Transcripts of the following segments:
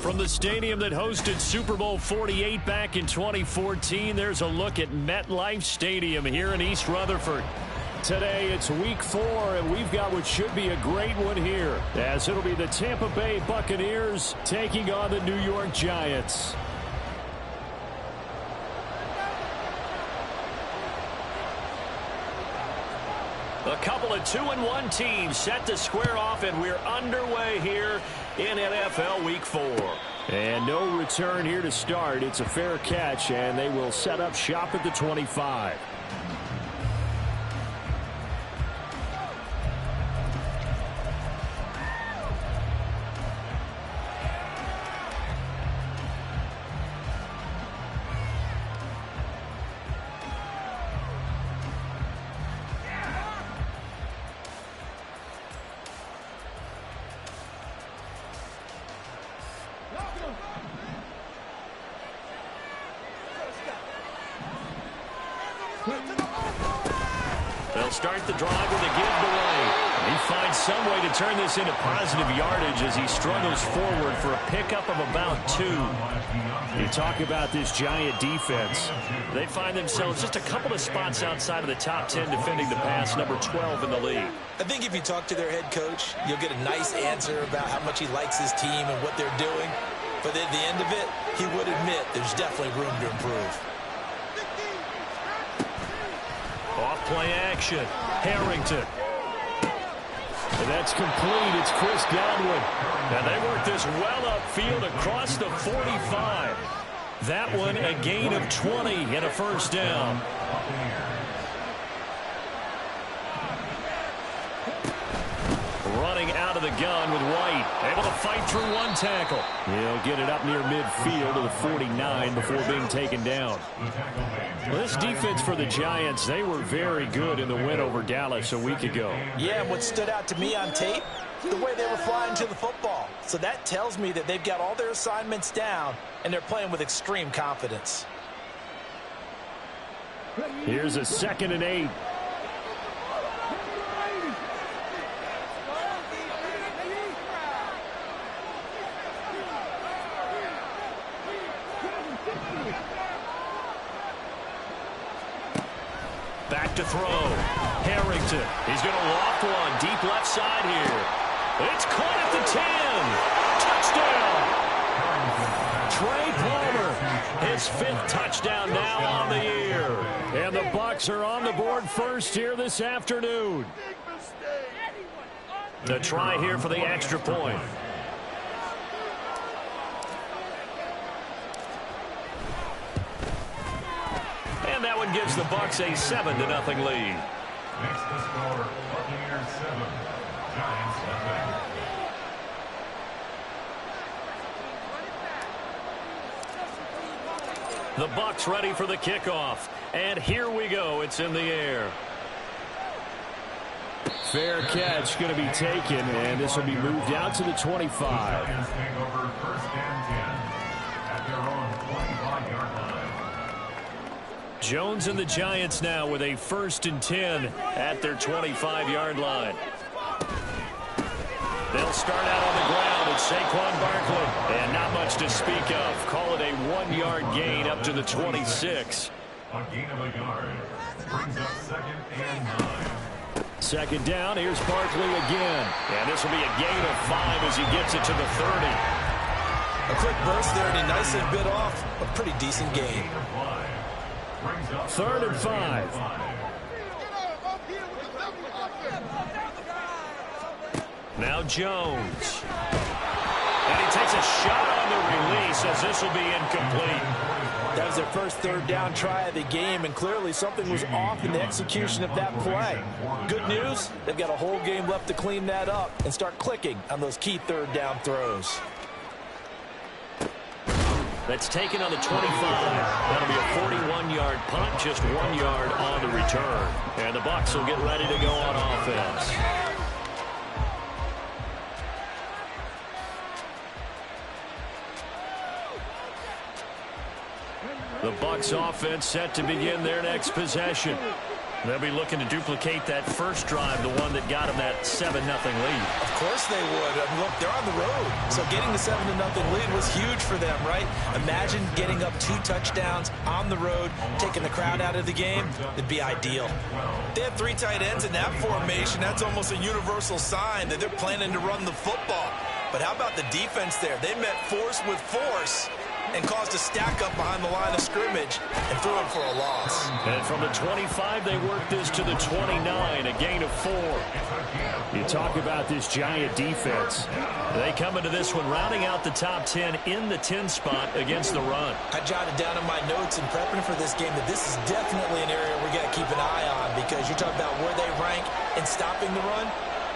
From the stadium that hosted Super Bowl 48 back in 2014, there's a look at MetLife Stadium here in East Rutherford. Today, it's Week 4, and we've got what should be a great one here, as it'll be the Tampa Bay Buccaneers taking on the New York Giants. A couple of 2-1 teams set to square off, and we're underway here in NFL Week 4. And no return here to start. It's a fair catch, and they will set up shop at the 25. They'll start the drive with a giveaway. He finds some way to turn this into positive yardage as he struggles forward for a pickup of about 2. You talk about this Giant defense. They find themselves just a couple of spots outside of the top 10 defending the pass, number 12 in the league. I think if you talk to their head coach, you'll get a nice answer about how much he likes his team and what they're doing. But at the end of it, he would admit there's definitely room to improve. Off play action. Harrington. And that's complete. It's Chris Godwin. And they work this well upfield across the 45. That one a gain of 20 and a first down. Running out of the gun with White. Able to fight through one tackle. He'll get it up near midfield to the 49 before being taken down. Well, this defense for the Giants, they were very good in the win over Dallas a week ago. Yeah, and what stood out to me on tape, the way they were flying to the football. So that tells me that they've got all their assignments down, and they're playing with extreme confidence. Here's a 2nd and 8. Back to throw. Harrington. He's going to loft one deep left side here. It's caught at the 10. Touchdown. Trey Palmer. His 5th touchdown now on the year. And the Bucs are on the board first here this afternoon. The try here for the extra point. And that one gives the Bucs a 7-0 lead. Makes the score Buccaneers 7, Giants 7. The Bucs ready for the kickoff. And here we go. It's in the air. Fair catch going to be taken, and this will be moved out to the 25. Giants take over 1st and 10 at their own 25-yard line. Jones and the Giants now with a 1st and 10 at their 25-yard line. They'll start out on the ground at Saquon Barkley. And not much to speak of. Call it a 1-yard gain up to the 26. A gain of a yard brings up 2nd and 9. 2nd down. Here's Barkley again. And this will be a gain of 5 as he gets it to the 30. A quick burst there, and he nicely bit off a pretty decent gain. 3rd and 5. Now Jones. And he takes a shot on the release as this will be incomplete. That was their first 3rd down try of the game, and clearly something was off in the execution of that play. Good news, they've got a whole game left to clean that up and start clicking on those key 3rd down throws. That's taken on the 25. That'll be a 41-yard punt, just 1 yard on the return. And the Bucs will get ready to go on offense. The Bucs offense set to begin their next possession. They'll be looking to duplicate that first drive, the one that got them that 7-0 lead. Of course they would. I mean, look, they're on the road. So getting the 7-0 lead was huge for them, right? Imagine getting up 2 touchdowns on the road, taking the crowd out of the game. It'd be ideal. They have 3 tight ends in that formation. That's almost a universal sign that they're planning to run the football. But how about the defense there? They met force with force and caused a stack up behind the line of scrimmage and threw it for a loss. And from the 25, they worked this to the 29, a gain of 4. You talk about this Giant defense. They come into this one rounding out the top 10 in the 10 spot against the run. I jotted down in my notes in prepping for this game that this is definitely an area we got to keep an eye on, because you're talking about where they rank in stopping the run.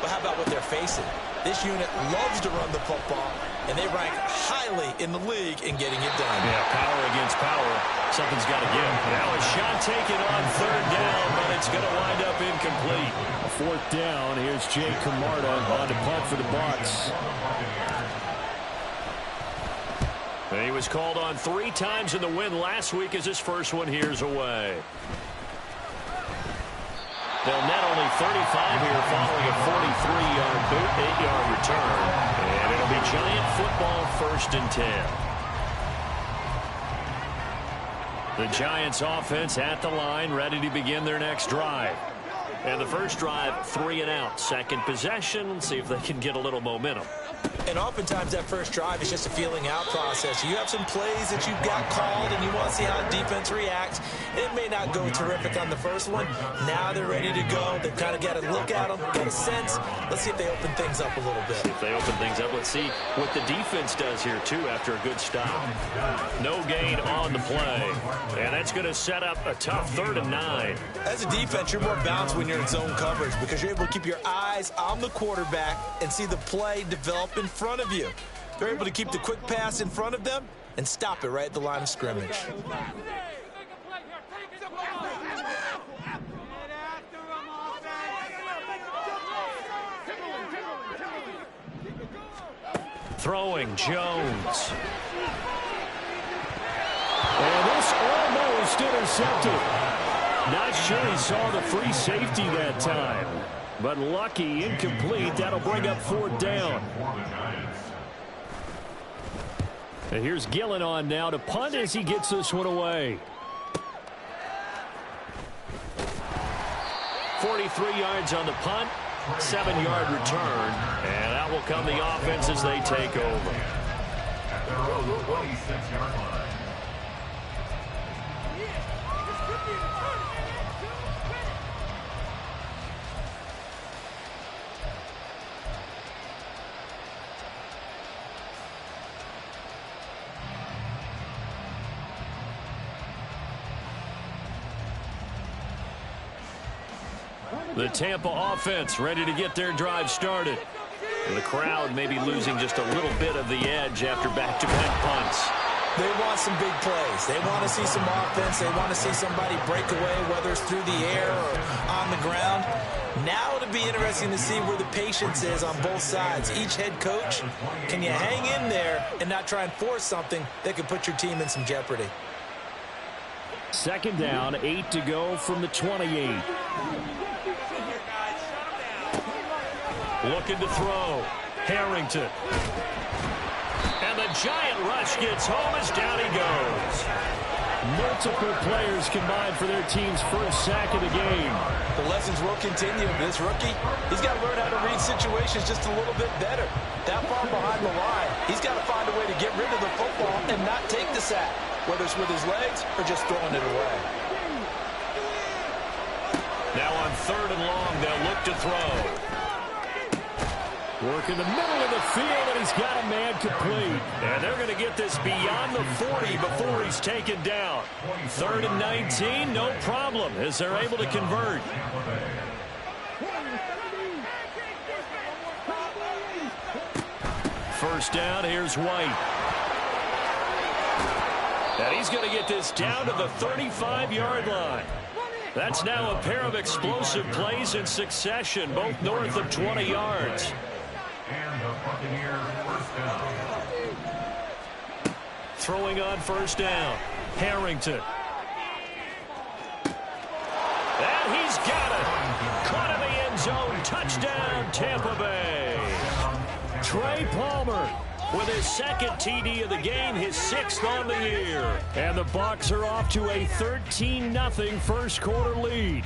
But how about what they're facing? This unit loves to run the football, and they rank highly in the league in getting it done. Yeah, power against power. Something's got to give. Now a shot taken on 3rd down, but it's going to wind up incomplete. A 4th down. Here's Jay Camarda on to punt for the Bucs. And he was called on 3 times in the win last week as his first one here's away. They'll net only 35 here following a 43-yard boot, 8-yard return. And it'll be Giant football 1st and 10. The Giants offense at the line, ready to begin their next drive. And the first drive, 3 and out. Second possession, let's see if they can get a little momentum. And oftentimes that first drive is just a feeling out process. You have some plays that you've got called and you want to see how defense reacts. It may not go terrific on the first one. Now they're ready to go. They've kind of got to look at them, get a sense. Let's see if they open things up a little bit. If they open things up, let's see what the defense does here, too, after a good stop. No gain on the play. And that's going to set up a tough 3rd and 9. As a defense, you're more balanced when you're in zone coverage because you're able to keep your eyes on the quarterback and see the play develop in front of you. They're able to keep the quick pass in front of them and stop it right at the line of scrimmage. Throwing Jones. And this almost intercepted. Not sure he saw the free safety that time. But lucky, incomplete. That'll bring up 4th down. And here's Gillen on now to punt as he gets this one away. 43 yards on the punt, 7-yard return. And out will come the offense as they take over. At their own 26-yard line. The Tampa offense ready to get their drive started. And the crowd may be losing just a little bit of the edge after back-to-back punts. They want some big plays. They want to see some offense. They want to see somebody break away, whether it's through the air or on the ground. Now it'll be interesting to see where the patience is on both sides. Each head coach, can you hang in there and not try and force something that could put your team in some jeopardy? 2nd down, 8 to go from the 28. Looking to throw. Harrington. And the Giant rush gets home as down he goes. Multiple players combined for their team's first sack of the game. The lessons will continue. This rookie, he's got to learn how to read situations just a little bit better. That far behind the line, he's got to find a way to get rid of the football and not take the sack, whether it's with his legs or just throwing it away. Now on 3rd and long, they'll look to throw. Work in the middle of the field, and he's got a man complete. And they're going to get this beyond the 40 before he's taken down. 3rd and 19, no problem, as they're able to convert. First down, here's White. And he's going to get this down to the 35-yard line. That's now a pair of explosive plays in succession, both north of 20 yards. And the Buccaneers first down. Throwing on first down. Harrington. And he's got it. Caught in the end zone. Touchdown, Tampa Bay. Trey Palmer with his second TD of the game, his 6th on the year. And the Bucs are off to a 13-0 first quarter lead.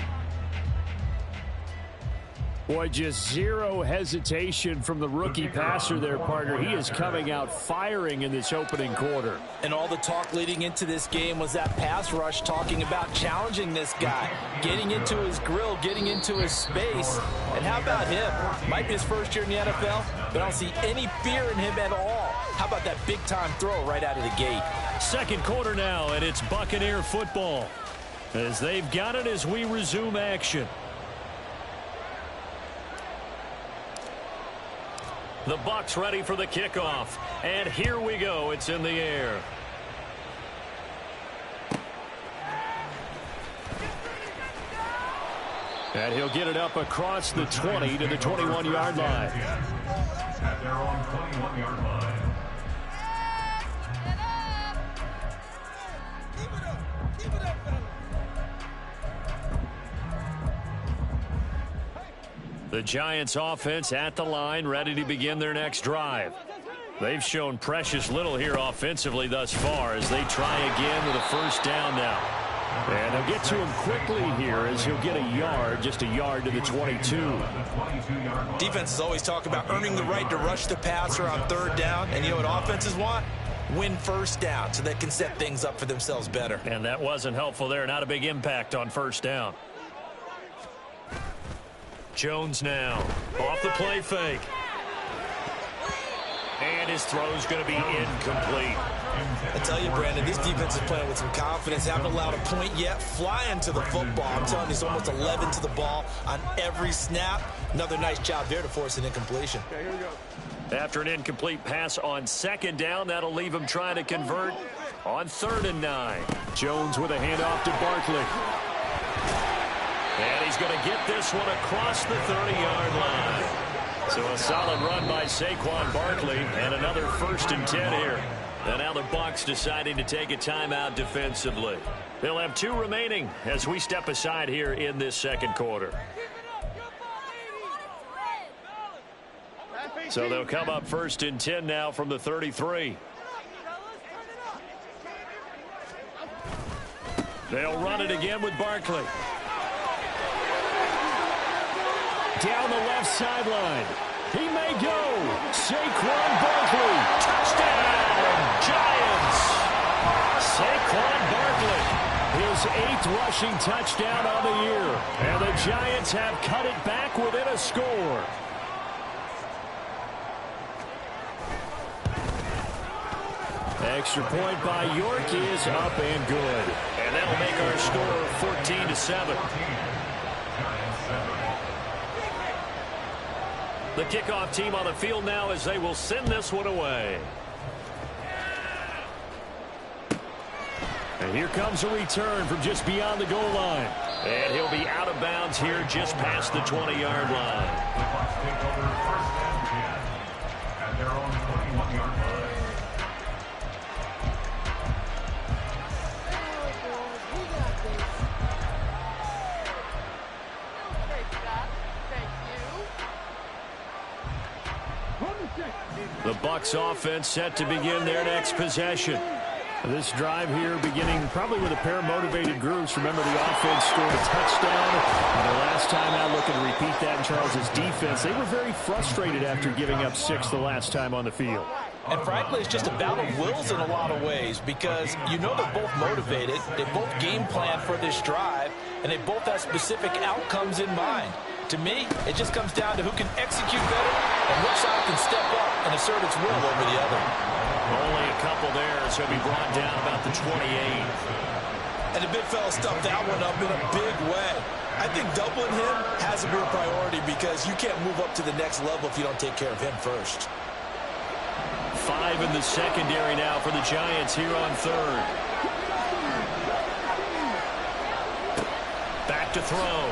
Boy, just zero hesitation from the rookie passer there, partner. He is coming out firing in this opening quarter. And all the talk leading into this game was that pass rush talking about challenging this guy, getting into his grill, getting into his space. And how about him? Might be his first year in the NFL, but I don't see any fear in him at all. How about that big-time throw right out of the gate? Second quarter now, and it's Buccaneer football as they've got it as we resume action. The Bucs ready for the kickoff. And here we go. It's in the air. And he'll get it up across the 20 to the 21-yard line. At their own 21-yard line. The Giants offense at the line, ready to begin their next drive. They've shown precious little here offensively thus far as they try again with a first down now. And they'll get to him quickly here as he'll get a yard, just a yard to the 22. Defenses always talk about earning the right to rush the passer on third down. And you know what offenses want? Win first down so they can set things up for themselves better. And that wasn't helpful there. Not a big impact on first down. Jones now off the play fake. And his throw's going to be incomplete. I tell you, Brandon, this defense is playing with some confidence. Haven't allowed a point yet. Flying to the football. I'm telling you, it's almost 11 to the ball on every snap. Another nice job there to force an incompletion. Okay, here we go. After an incomplete pass on second down, that'll leave him trying to convert on 3rd and 9. Jones with a handoff to Barkley. And he's going to get this one across the 30-yard line. So a solid run by Saquon Barkley and another 1st and 10 here. And now the Bucs deciding to take a timeout defensively. They'll have 2 remaining as we step aside here in this second quarter. So they'll come up 1st and 10 now from the 33. They'll run it again with Barkley. Down the left sideline. He may go. Saquon Barkley. Touchdown, Giants. Saquon Barkley. His 8th rushing touchdown on the year. And the Giants have cut it back within a score. Extra point by York is up and good. And that'll make our score 14-7. The kickoff team on the field now as they will send this one away. And here comes a return from just beyond the goal line. And he'll be out of bounds here just past the 20-yard line. The Bucs take over 1st and 10 at their own 21-yard line. The Bucs offense set to begin their next possession. This drive here beginning probably with a pair of motivated groups. Remember, the offense scored a touchdown. And the last time out, looking to repeat that in Charles's defense. They were very frustrated after giving up 6 the last time on the field. And frankly, it's just a battle of wills in a lot of ways because you know they're both motivated. They both game plan for this drive, and they both have specific outcomes in mind. To me, it just comes down to who can execute better and which side can step up and assert its will over the other. Only a couple there, so he'll be brought down about the 28. And the big fella stuffed that one up in a big way. I think doubling him has to be a priority because you can't move up to the next level if you don't take care of him first. 5 in the secondary now for the Giants here on 3rd. Back to throw.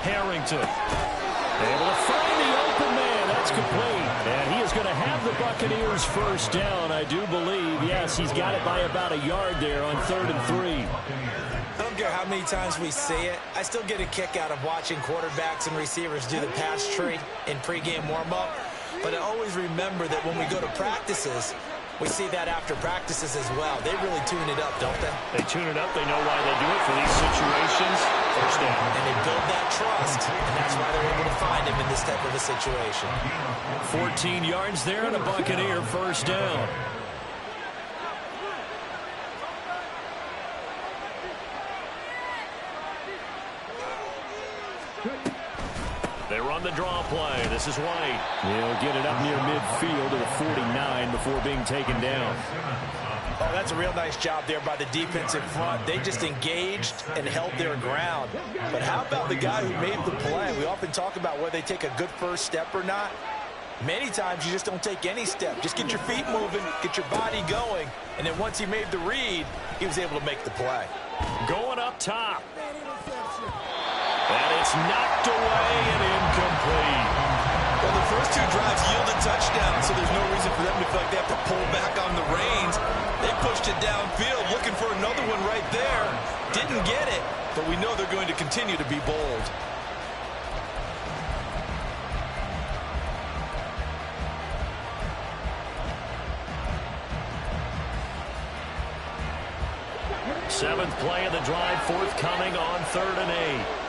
Harrington. Able to find the open man. That's complete. And he is going to have the Buccaneers first down, I do believe. Yes, he's got it by about a yard there on 3rd and 3. I don't care how how many times we see it. I still get a kick out of watching quarterbacks and receivers do the pass tree in pregame warm-up. But I always remember that when we go to practices, we see that after practices as well. They really tune it up, don't they? They tune it up. They know why they do it for these situations. First down. And they build that trust, and that's why they're able to find him in this type of a situation. 14 yards there and a Buccaneer first down. They run the draw play. This is White. He'll get it up near midfield to the 49 before being taken down. Oh, that's a real nice job there by the defensive front. They just engaged and held their ground. But how about the guy who made the play? We often talk about whether they take a good first step or not. Many times you just don't take any step. Just get your feet moving, get your body going, and then once he made the read, he was able to make the play. Going up top. And it's knocked away and incomplete. Well, the first two drives yielded touchdowns, so there's no reason for them to feel like they have to pull back on the reins. They pushed it downfield, looking for another one right there. Didn't get it, but we know they're going to continue to be bold. Seventh play of the drive, forthcoming on 3rd and 8.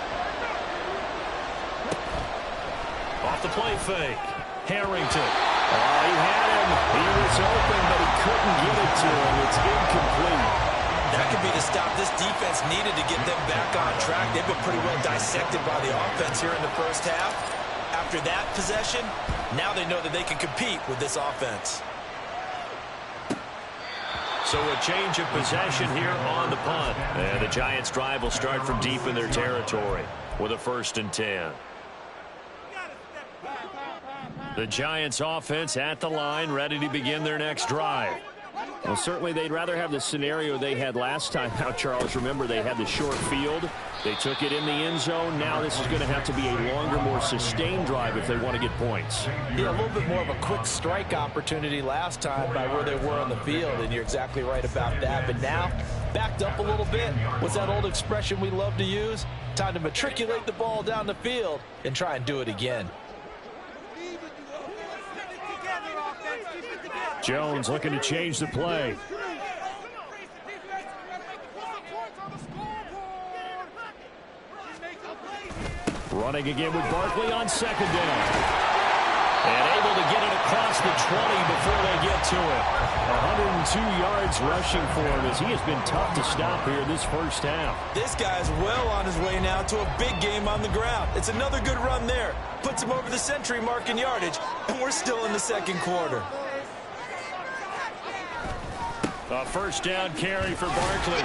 Off the play fake. Harrington. Oh, he had him. He was open, but he couldn't get it to him. It's incomplete. That could be the stop this defense needed to get them back on track. They've been pretty well dissected by the offense here in the first half. After that possession, now they know that they can compete with this offense. So a change of possession here on the punt. And the Giants' drive will start from deep in their territory with a 1st and 10. The Giants' offense at the line, ready to begin their next drive. Well, certainly they'd rather have the scenario they had last time out, Charles. Remember, they had the short field. They took it in the end zone. Now this is going to have to be a longer, more sustained drive if they want to get points. Yeah, a little bit more of a quick strike opportunity last time by where they were on the field, and you're exactly right about that. But now, backed up a little bit. What's that old expression we love to use? Time to matriculate the ball down the field and try and do it again. Jones looking to change the play. Running again with Barkley on 2nd down. And able to get it across the 20 before they get to it. 102 yards rushing for him as he has been tough to stop here this first half. This guy's well on his way now to a big game on the ground. It's another good run there. Puts him over the century mark in yardage, and we're still in the 2nd quarter. A 1st down carry for Barkley.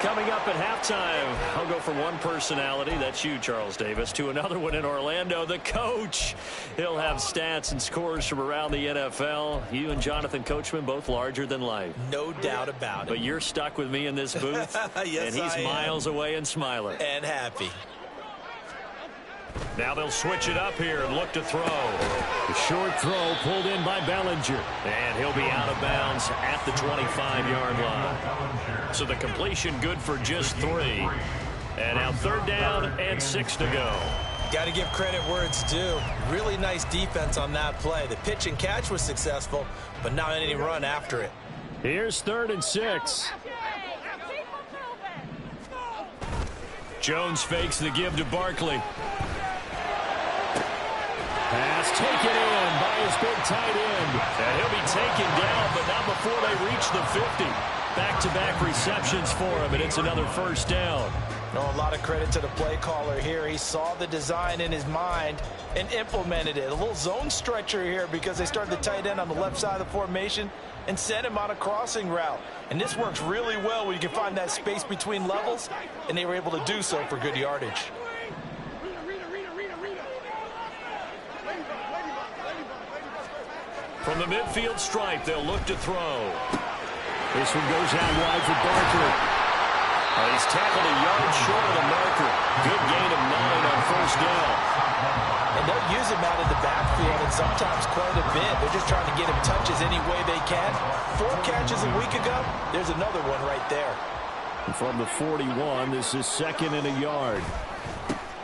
Coming up at halftime, I'll go from one personality, that's you, Charles Davis, to another one in Orlando, the coach. He'll have stats and scores from around the NFL. You and Jonathan Coachman, both larger than life. No doubt about it. But you're stuck with me in this booth, Yes, and he's miles away and smiling. And happy. Now they'll switch it up here and look to throw. The short throw pulled in by Bellinger. And he'll be out of bounds at the 25-yard line. So the completion good for just 3. And now 3rd down and 6 to go. Got to give credit where it's due. Really nice defense on that play. The pitch and catch was successful, but not any run after it. Here's 3rd and 6. Jones fakes the give to Barkley. Pass taken in by his big tight end. And he'll be taken down, but not before they reach the 50. Back-to-back receptions for him, and it's another 1st down. Oh, a lot of credit to the play caller here. He saw the design in his mind and implemented it. A little zone stretcher here because they started the tight end on the left side of the formation and sent him on a crossing route. And this works really well when you can find that space between levels, and they were able to do so for good yardage. From the midfield stripe, they'll look to throw. This one goes out wide for Barkley. He's tackled a yard short of the marker. Good gain of 9 on 1st down. And they'll use him out of the backfield, and sometimes quite a bit. They're just trying to get him touches any way they can. 4 catches a week ago. There's another one right there. From the 41, this is 2nd and a yard.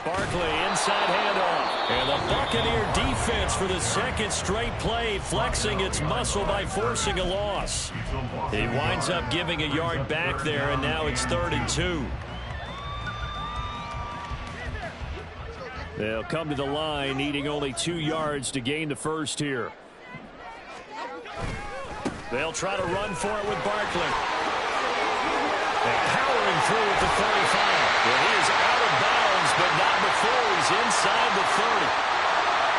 Barkley, inside handoff. And the Buccaneer defense for the second straight play, flexing its muscle by forcing a loss. He winds up giving a yard back there, and now it's 3rd and 2. They'll come to the line, needing only 2 yards to gain the first here. They'll try to run for it with Barkley. And powering through at the 35. Well, he is out of bounds, but not before he's inside the 30.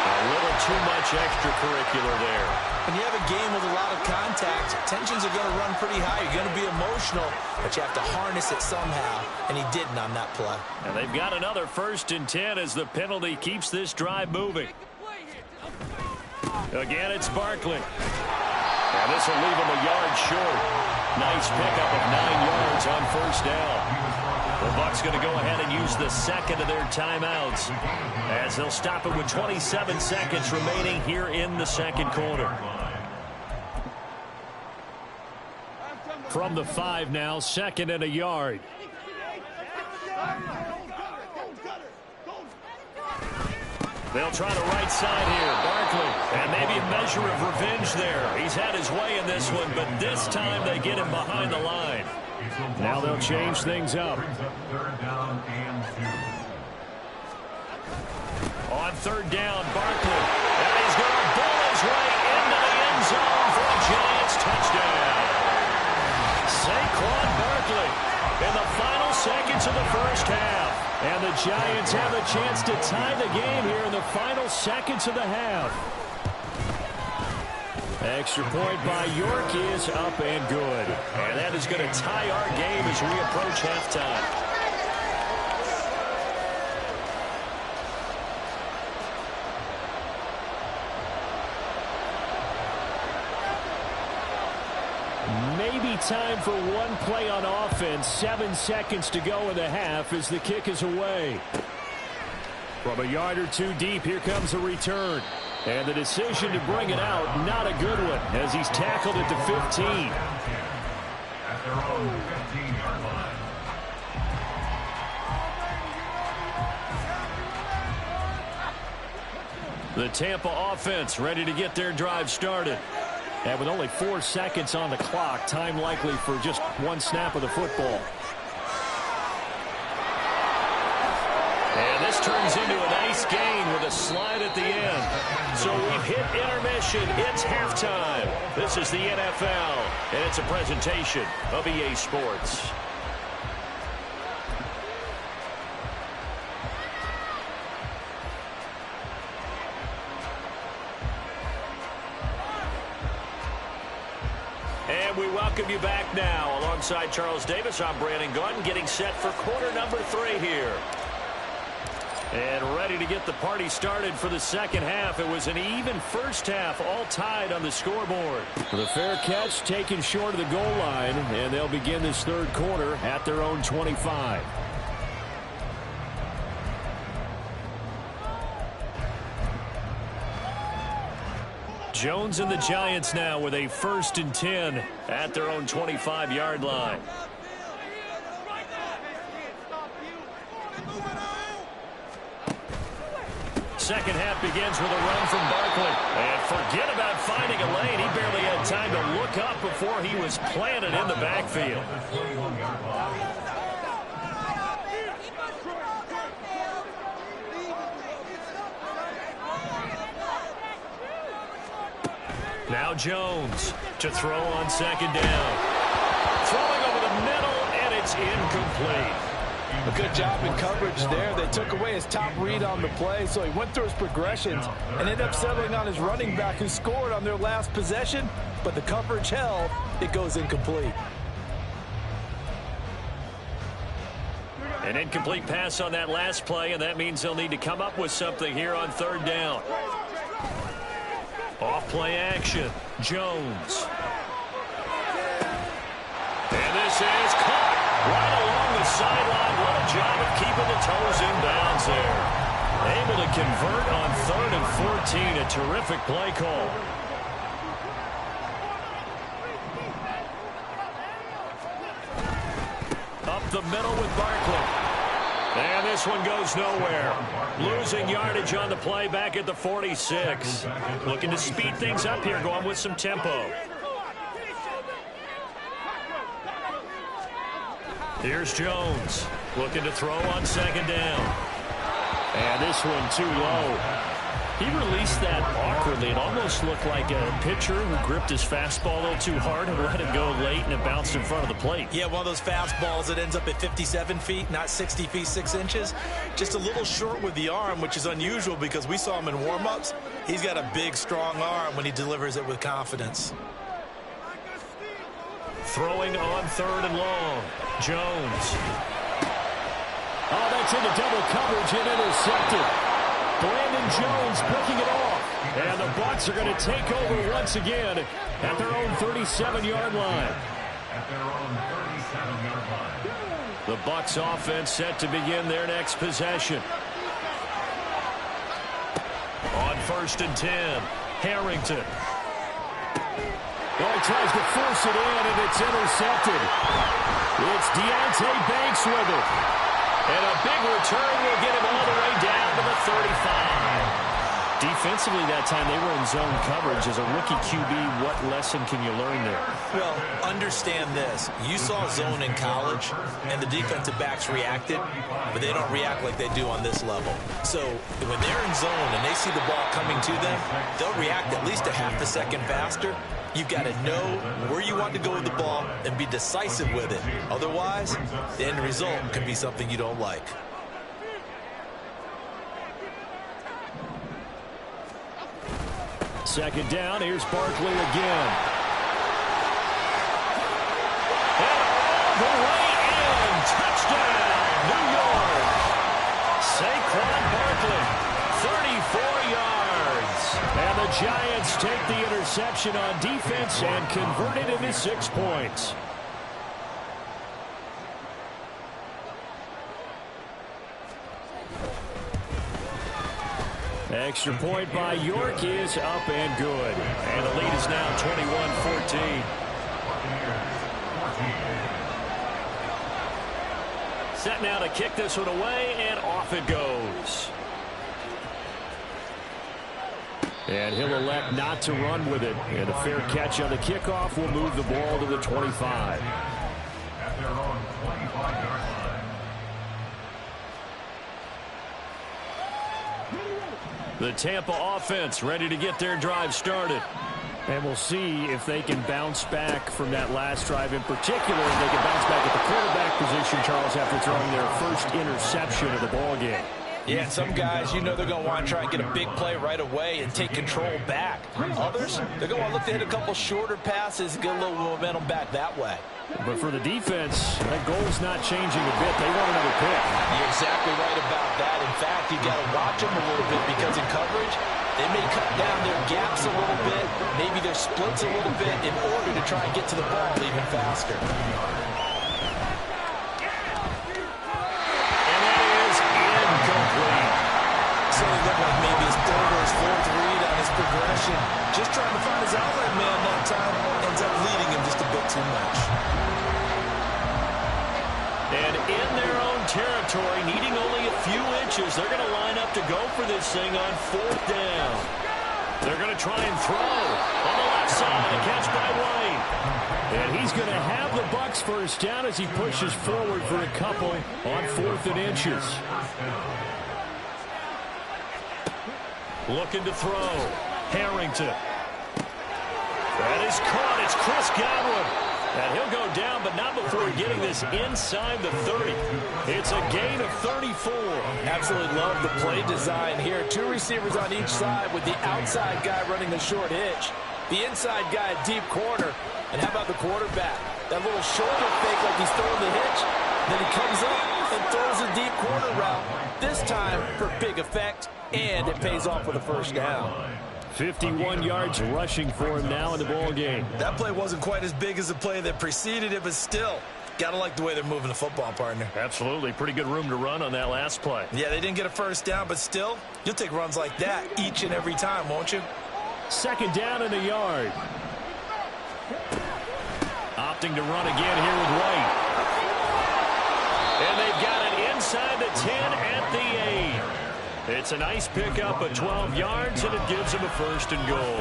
A little too much extracurricular there. When you have a game with a lot of contact, tensions are going to run pretty high. You're going to be emotional, but you have to harness it somehow, and he didn't on that play. And they've got another 1st and 10 as the penalty keeps this drive moving. Again, it's Barkley. And this will leave him a yard short. Nice pickup of 9 yards on 1st down. The Bucs going to go ahead and use the second of their timeouts as they'll stop it with 27 seconds remaining here in the second quarter. From the 5 now, 2nd and a yard. They'll try the right side here. Barkley, and maybe a measure of revenge there. He's had his way in this one, but this time they get him behind the line. Now they'll change things up. On 3rd down, Barkley. And he's going to bull his way into the end zone for a Giants touchdown. Saquon Barkley in the final seconds of the 1st half. And the Giants have a chance to tie the game here in the final seconds of the half. Extra point by York is up and good. And that is going to tie our game as we approach halftime. Maybe time for one play on offense. 7 seconds to go in the half as the kick is away. From a yard or 2 deep, here comes a return. And the decision to bring it out, not a good one, as he's tackled at the 15. At their own 15-yard line. The Tampa offense ready to get their drive started. And with only 4 seconds on the clock, time likely for just 1 snap of the football. And this turns into a nice gain with a slide at the end. So we've hit intermission. It's halftime. This is the NFL, and it's a presentation of EA Sports. And we welcome you back now. Alongside Charles Davis, I'm Brandon Gaudin, getting set for quarter number 3 here. And ready to get the party started for the second half. It was an even first half, all tied on the scoreboard. The fair catch taken short of the goal line, and they'll begin this 3rd quarter at their own 25. Jones and the Giants now with a 1st and 10 at their own 25-yard line. Second half begins with a run from Barkley. And forget about finding a lane. He barely had time to look up before he was planted in the backfield. Now Jones to throw on 2nd down. Throwing over the middle, and it's incomplete. A good job in coverage there. They took away his top read on the play, so he went through his progressions and ended up settling on his running back who scored on their last possession, but the coverage held. It goes incomplete. An incomplete pass on that last play, and that means they'll need to come up with something here on 3rd down. Off play action. Jones. And this is caught right along the sideline. What a job of keeping the toes in bounds there. Able to convert on 3rd and 14. A terrific play call. Up middle with Barkley. And this one goes nowhere. Losing yardage on the play back at the 46. Looking to speed things up here, going with some tempo. Here's Jones. Looking to throw on second down. And this one too low. He released that awkwardly. It almost looked like a pitcher who gripped his fastball a little too hard and let it go late, and it bounced in front of the plate. Yeah, one of those fastballs that ends up at 57 feet, not 60 feet, 6 inches. Just a little short with the arm, which is unusual because we saw him in warm-ups. He's got a big, strong arm when he delivers it with confidence. Throwing on third and long. Jones. Oh, that's into double coverage and intercepted. Brandon Jones picking it off. And the Bucs are going to take over once again at their own 37-yard line. At their own 37-yard line. The Bucs offense set to begin their next possession. On 1st and 10, Harrington. Well, he tries to force it in, and it's intercepted. It's Deonte Banks with it. And a big return will get him all the way down to the 35. Defensively that time, they were in zone coverage. As a rookie QB, what lesson can you learn there? Well, understand this. You saw zone in college, and the defensive backs reacted, but they don't react like they do on this level. So when they're in zone and they see the ball coming to them, they'll react at least a half a second faster. You've got to know where you want to go with the ball and be decisive with it. Otherwise, the end result can be something you don't like. Second down, here's Barkley again. And all the way in, touchdown, New York. Saquon Barkley, 34 yards. And the Giants take the interception on defense and convert it into 6 points. Extra point by York is up and good. And the lead is now 21-14. Set now to kick this one away, and off it goes. And he'll elect not to run with it. And a fair catch on the kickoff will move the ball to the 25. At their own 25-yard line. The Tampa offense ready to get their drive started. And we'll see if they can bounce back from that last drive in particular. If they can bounce back at the quarterback position, Charles, after throwing their first interception of the ball game. Yeah, some guys, you know they're going to want to try and get a big play right away and take control back. Others, they're going to want to look to hit a couple shorter passes and get a little momentum back that way. But for the defense, that goal's not changing a bit. They want another pick. You're exactly right about that. In fact, you got to watch them a little bit because in coverage, they may cut down their gaps a little bit, maybe their splits a little bit in order to try and get to the ball even faster. So he looked like maybe his third or his fourth read on his progression. Just trying to find his outlet man that time. Ends up leading him just a bit too much. And in their own territory, needing only a few inches, they're going to line up to go for this thing on 4th down. They're going to try and throw on the left side. A catch by White. And he's going to have the Bucs first down as he pushes forward for a couple on 4th and inches. Looking to throw. Harrington. That is caught. It's Chris Godwin. And he'll go down, but not before getting this inside the 30. It's a gain of 34. Absolutely love the play design here. 2 receivers on each side with the outside guy running the short hitch. The inside guy at deep corner. And how about the quarterback? That little shoulder fake like he's throwing the hitch. Then he comes up and throws a deep corner route. This time for big effect. And it pays off with a first down. 51 yards rushing for him now in the ball game. That play wasn't quite as big as the play that preceded it, but still, got to like the way they're moving the football, partner. Absolutely. Pretty good room to run on that last play. Yeah, they didn't get a first down, but still, you'll take runs like that each and every time, won't you? Second down and a yard. Opting to run again here with White. they've got it inside the 10 at the 8. It's a nice pickup of 12 yards, and it gives them a first and goal.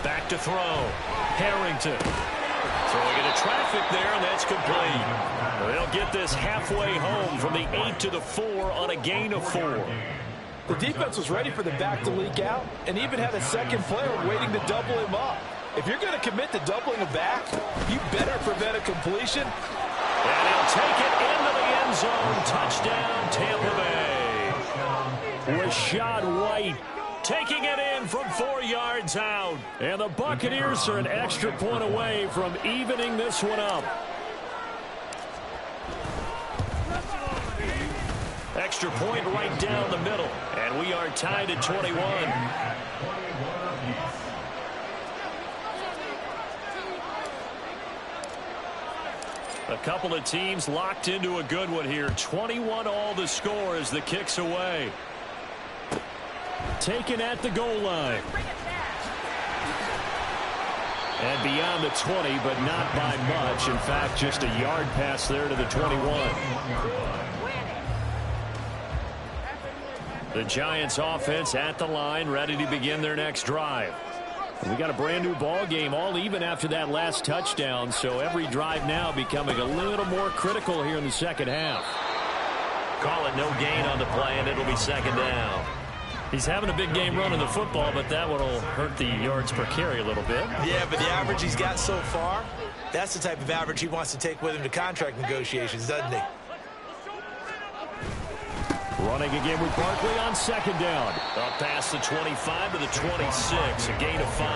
Back to throw. Harrington. Throwing into traffic there, and that's complete. They'll get this halfway home from the 8 to the 4 on a gain of 4. The defense was ready for the back to leak out and even had a second player waiting to double him up. If you're going to commit to doubling a back, you better prevent a completion. And he'll take it into the end zone. Touchdown, Tampa Bay. Rashad White taking it in from 4 yards out. And the Buccaneers are an extra point away from evening this one up. Extra point right down the middle. And we are tied at 21. A couple of teams locked into a good one here. 21 all the score as the kick's away. Taken at the goal line. And beyond the 20, but not by much. In fact, just a yard pass there to the 21. The Giants offense at the line, ready to begin their next drive. We got a brand new ball game, all even after that last touchdown, so every drive now becoming a little more critical here in the second half. Call it no gain on the play, and it'll be second down. He's having a big game running the football, but that one will hurt the yards per carry a little bit. Yeah, but the average he's got so far, that's the type of average he wants to take with him to contract negotiations, doesn't he? Running again with Barkley on second down. Up past the 25 to the 26, a gain of 5.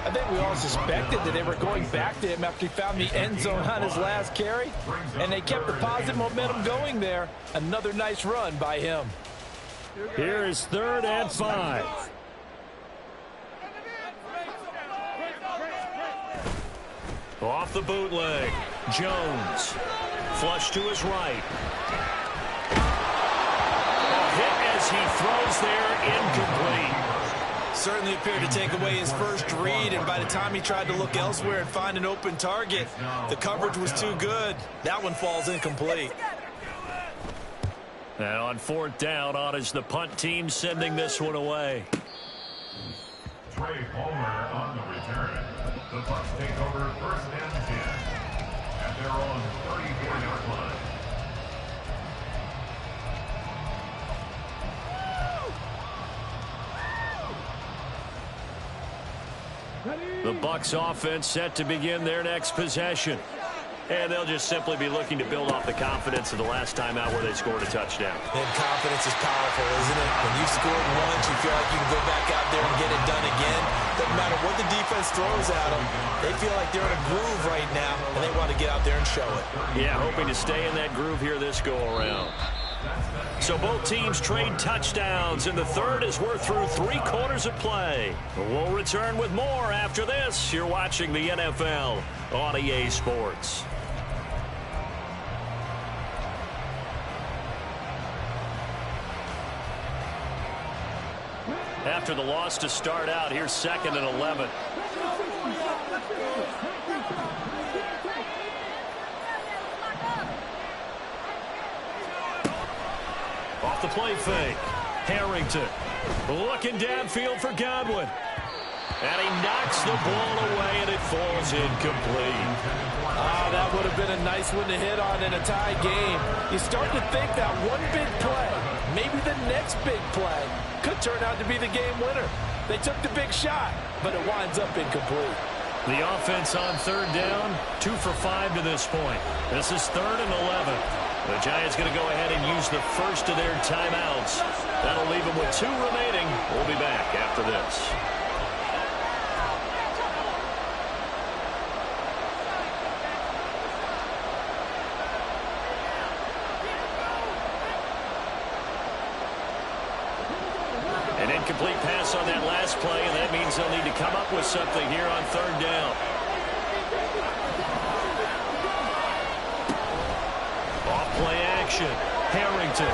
I think we all suspected that they were going back to him after he found the end zone on his last carry, and they kept the positive momentum going there. Another nice run by him. Here is 3rd and 5. Off the bootleg. Jones. Flush to his right. Hit as he throws there, incomplete. Certainly appeared to take away his first read, and by the time he tried to look elsewhere and find an open target, the coverage was too good. That one falls incomplete. And on 4th down, on is the punt team sending this one away. Trey Palmer on the return. The Bucs take over 1st and 10 at their own 34-yard line. The Bucs offense set to begin their next possession. And they'll just simply be looking to build off the confidence of the last time out where they scored a touchdown. And confidence is powerful, isn't it? When you've scored once, you feel like you can go back out there and get it done again. Doesn't matter what the defense throws at them. They feel like they're in a groove right now, and they want to get out there and show it. Yeah, hoping to stay in that groove here this go-around. So both teams trade touchdowns, and the third as we're through 3 quarters of play. We'll return with more after this. You're watching the NFL on EA Sports. After the loss to start out, here's 2nd and 11. Off the play fake. Harrington looking downfield for Godwin. And he knocks the ball away, and it falls incomplete. Oh, that would have been a nice one to hit on in a tie game. You start to think that one big play, maybe the next big play, could turn out to be the game winner. They took the big shot, but it winds up incomplete. The offense on 3rd down, 2 for 5 to this point. This is 3rd and 11. The Giants going to go ahead and use the first of their timeouts. That'll leave them with 2 remaining. We'll be back after this. An incomplete pass on that last play, and that means they'll need to come up with something here on 3rd down. Off play action. Harrington.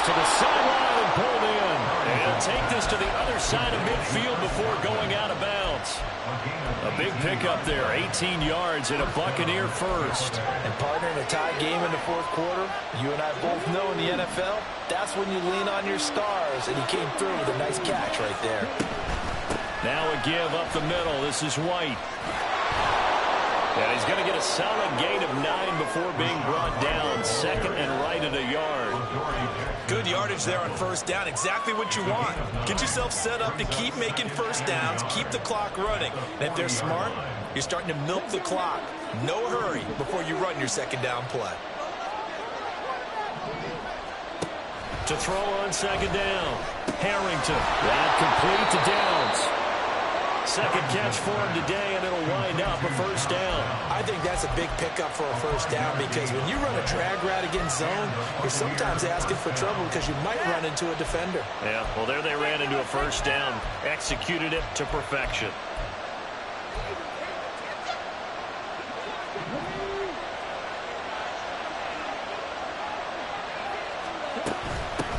to the sideline and pulled in. And he'll take this to the other side of midfield before going out of bounds. A big pickup there, 18 yards and a Buccaneer first. And partner, in a tie game in the fourth quarter, you and I both know in the NFL, that's when you lean on your stars, and he came through with a nice catch right there. Now a give up the middle. This is White. And he's going to get a solid gain of 9 before being brought down. Second and right at a yard. Good yardage there on first down. Exactly what you want. Get yourself set up to keep making first downs, keep the clock running. And if they're smart, you're starting to milk the clock. No hurry before you run your second down play. To throw on second down. Harrington. That complete to Downs. Second catch for him today, and it'll wind up a first down. I think that's a big pickup for a first down because when you run a drag route against zone, you're sometimes asking for trouble because you might run into a defender. Yeah, well, there they ran into a first down. Executed it to perfection.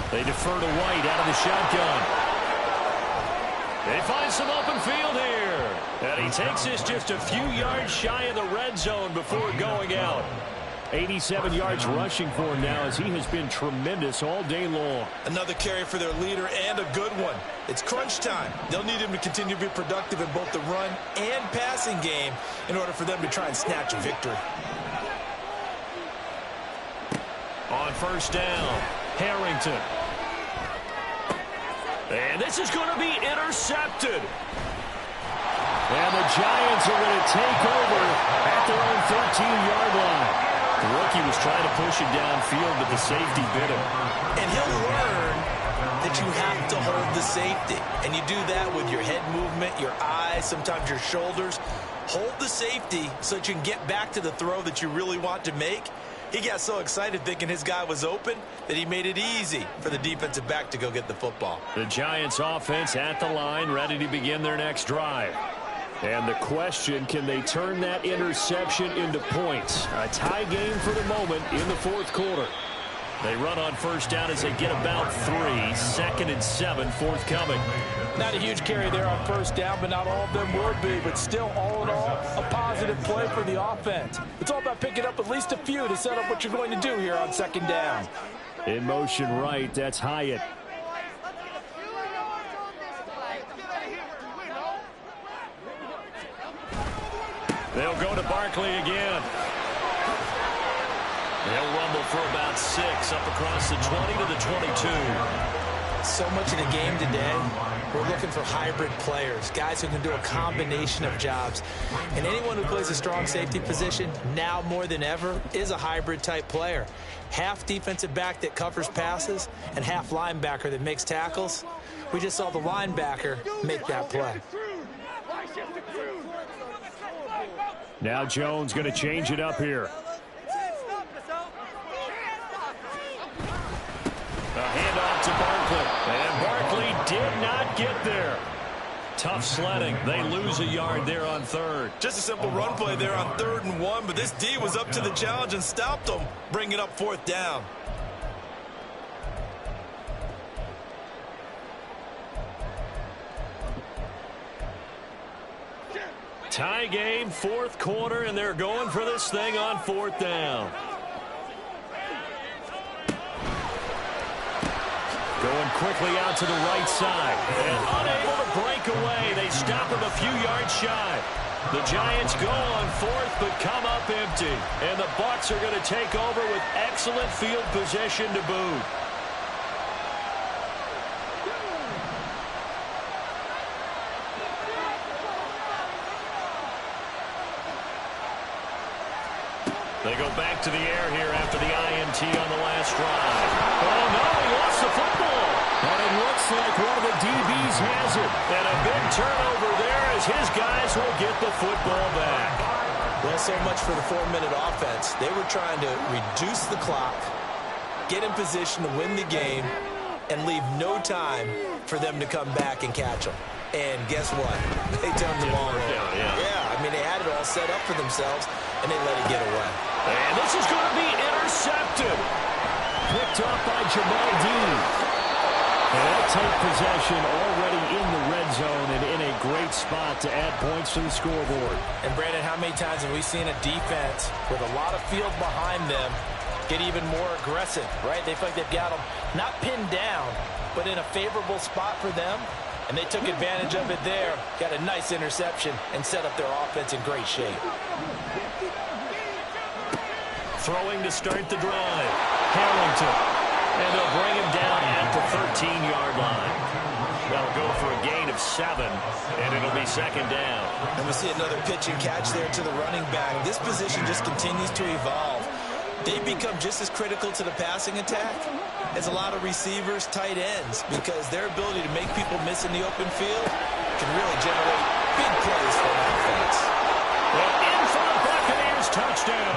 They defer to White out of the shotgun. They find some open field here. And he takes this just a few yards shy of the red zone before going out. 87 yards rushing for him now as he has been tremendous all day long. Another carry for their leader and a good one. It's crunch time. They'll need him to continue to be productive in both the run and passing game in order for them to try and snatch a victory. On first down, Harrington. And this is going to be intercepted. And the Giants are going to take over at their own 13-yard line. The rookie was trying to push it downfield, but the safety bit him. And he'll learn that you have to hold the safety. And you do that with your head movement, your eyes, sometimes your shoulders. Hold the safety so that you can get back to the throw that you really want to make. He got so excited thinking his guy was open that he made it easy for the defensive back to go get the football. The Giants offense at the line, ready to begin their next drive. And the question, can they turn that interception into points? A tie game for the moment in the fourth quarter. They run on first down as they get about 3. Second and 7 forthcoming. Not a huge carry there on first down, but not all of them would be. But still, all in all, a positive play for the offense. It's all about picking up at least a few to set up what you're going to do here on second down. In motion right, that's Hyatt. They'll go to Barkley again. They'll rumble for about 6 up across the 20 to the 22. So much of the game today, we're looking for hybrid players, guys who can do a combination of jobs. And anyone who plays a strong safety position, now more than ever, is a hybrid type player. Half defensive back that covers passes and half linebacker that makes tackles. We just saw the linebacker make that play. Now Jones going to change it up here. A handoff to Barkley. And Barkley did not get there. Tough sledding. They lose a yard there on third. Just a simple run play there on 3rd and 1, but this D was up to the challenge and stopped them, bringing up 4th down. Tie game, fourth quarter, and they're going for this thing on 4th down. Going quickly out to the right side. And unable to break away. They stop him a few yards shy. The Giants go on 4th, but come up empty. And the Bucs are going to take over with excellent field position to boot. They go back to the air here after the INT on the last drive. Oh, no, he lost the football. And it looks like one of the DBs has it. And a big turnover there as his guys will get the football back. Well, so much for the 4-minute offense. They were trying to reduce the clock, get in position to win the game, and leave no time for them to come back and catch them. And guess what? They turned the ball over. Yeah, I mean, they had it all set up for themselves, and they let it get away. And this is going to be intercepted. picked up by Jamal Dean. And they'll take possession already in the red zone and in a great spot to add points to the scoreboard. And, Brandon, how many times have we seen a defense with a lot of field behind them get even more aggressive, right? They feel like they've got them not pinned down, but in a favorable spot for them. And they took advantage of it there, got a nice interception, and set up their offense in great shape. Throwing to start the drive. Harrington. And they'll bring him down at the 13-yard line. They'll go for a gain of 7, and it'll be second down. And we see another pitch and catch there to the running back. This position just continues to evolve. They become just as critical to the passing attack as a lot of receivers, tight ends, because their ability to make people miss in the open field can really generate big plays for an offense. And in for the Buccaneers, touchdown.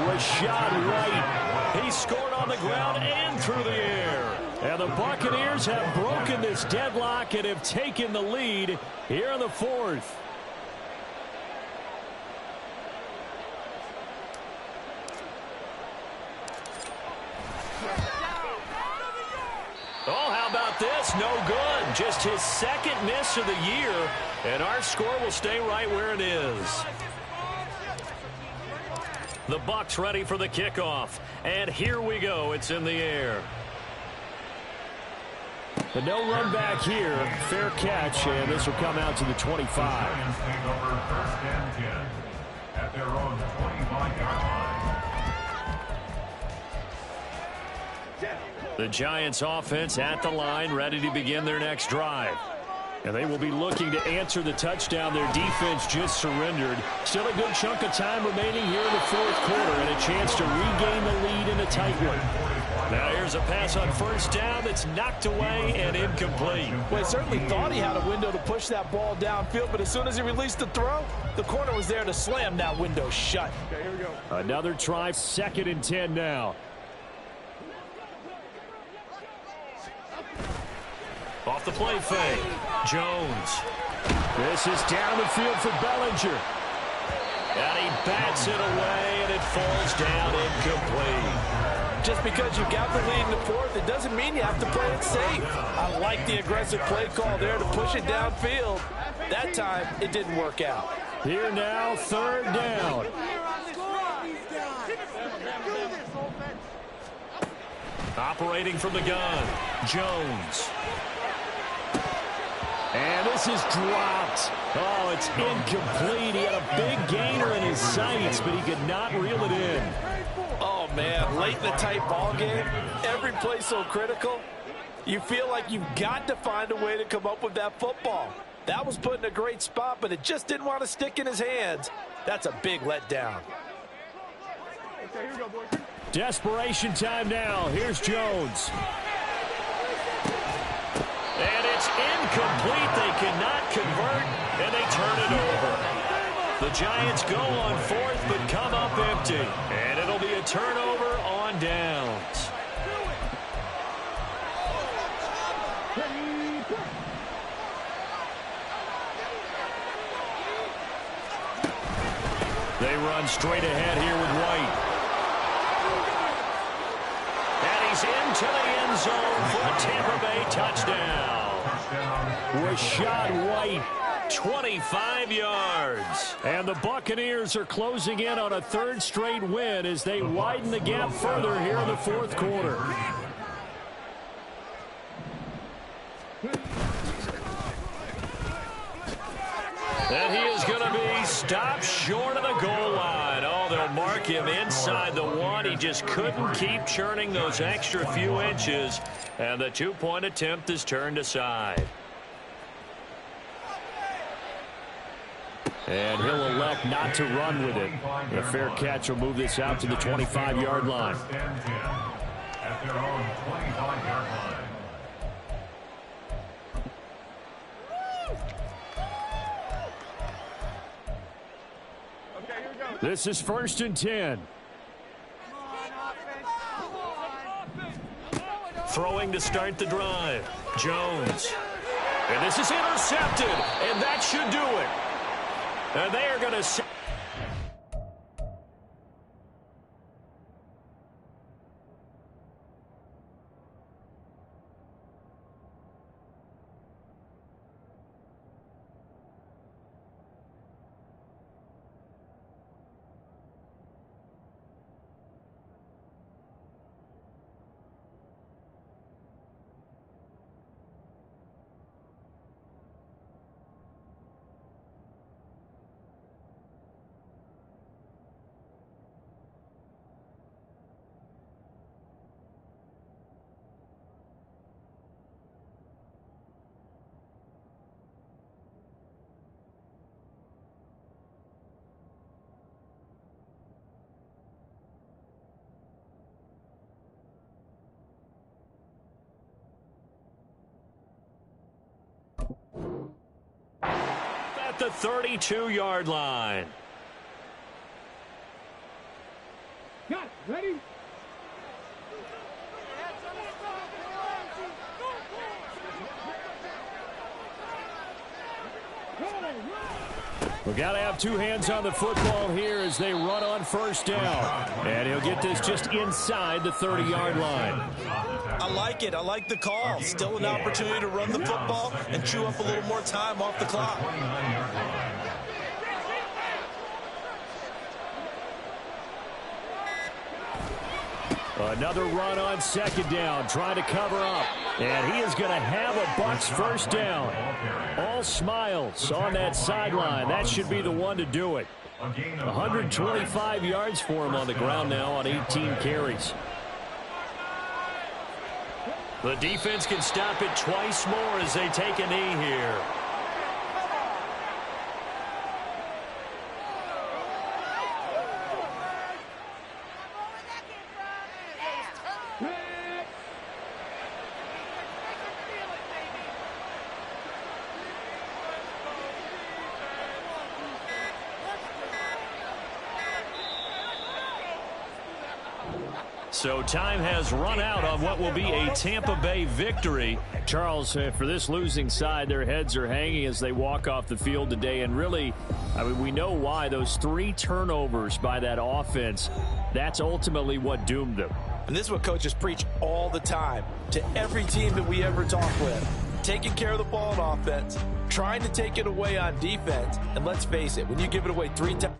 Rashad White. He scored on the ground and through the air. And the Buccaneers have broken this deadlock and have taken the lead here in the fourth. Oh, how about this? No good. Just his second miss of the year. And our score will stay right where it is. The Bucs ready for the kickoff. And here we go. It's in the air. But no run back here. Fair catch, and this will come out to the 25. Giants take over first and 10 at their own 25-yard line. The Giants offense at the line, ready to begin their next drive. And they will be looking to answer the touchdown their defense just surrendered. Still a good chunk of time remaining here in the fourth quarter and a chance to regain the lead in a tight one. Now here's a pass on first down that's knocked away and incomplete. Well, he certainly thought he had a window to push that ball downfield, but as soon as he released the throw, the corner was there to slam that window shut. Okay, here we go. Another try, 2nd and 10 now. Off the play fake. Jones. This is down the field for Bellinger. And he bats it away, and it falls down incomplete. Just because you got the lead in the fourth, it doesn't mean you have to play it safe. I like the aggressive play call there to push it downfield. That time, it didn't work out. Here now, 3rd down. Operating from the gun, Jones. And this is dropped. Oh, it's incomplete. He had a big gainer in his sights, but he could not reel it in. Oh, man, late in the tight ball game, every play so critical, you feel like you've got to find a way to come up with that football. That was put in a great spot, but it just didn't want to stick in his hands. That's a big letdown. Okay, here we go, boys. Desperation time now. Here's Jones. And it's incomplete. They cannot convert, and they turn it over. The Giants go on 4th, but come up empty. And it'll be a turnover on downs. They run straight ahead here with White. And he's into the end zone for a Tampa Bay touchdown. Rashad White, 25 yards. And the Buccaneers are closing in on a 3rd straight win as they widen the gap further here in the fourth quarter. And he is going to be stopped short of the goal line. Oh, they'll mark him inside the 1. He just couldn't keep churning those extra few inches. And the 2-point attempt is turned aside. And he'll elect not to run with it. A fair catch will move this out to the 25-yard line. At their own 25-yard line. Okay, here we go. This is 1st and 10. Throwing to start the drive. Jones. And this is intercepted. And that should do it. And they are going to... the 32-yard line. Got it. Ready? We've got to have two hands on the football here as they run on first down. And he'll get this just inside the 30-yard line. I like it. I like the call. Still an opportunity to run the football and chew up a little more time off the clock. Another run on second down, trying to cover up. And he is going to have a Bucs first down. All smiles on that sideline. That should be the one to do it. 125 yards for him on the ground now on 18 carries. The defense can stop it twice more as they take a knee here. So time has run out on what will be a Tampa Bay victory. Charles, for this losing side, their heads are hanging as they walk off the field today. And really, I mean, we know why. Those 3 turnovers by that offense, that's ultimately what doomed them. And this is what coaches preach all the time to every team that we ever talk with. Taking care of the ball on offense, trying to take it away on defense. And let's face it, when you give it away 3 times.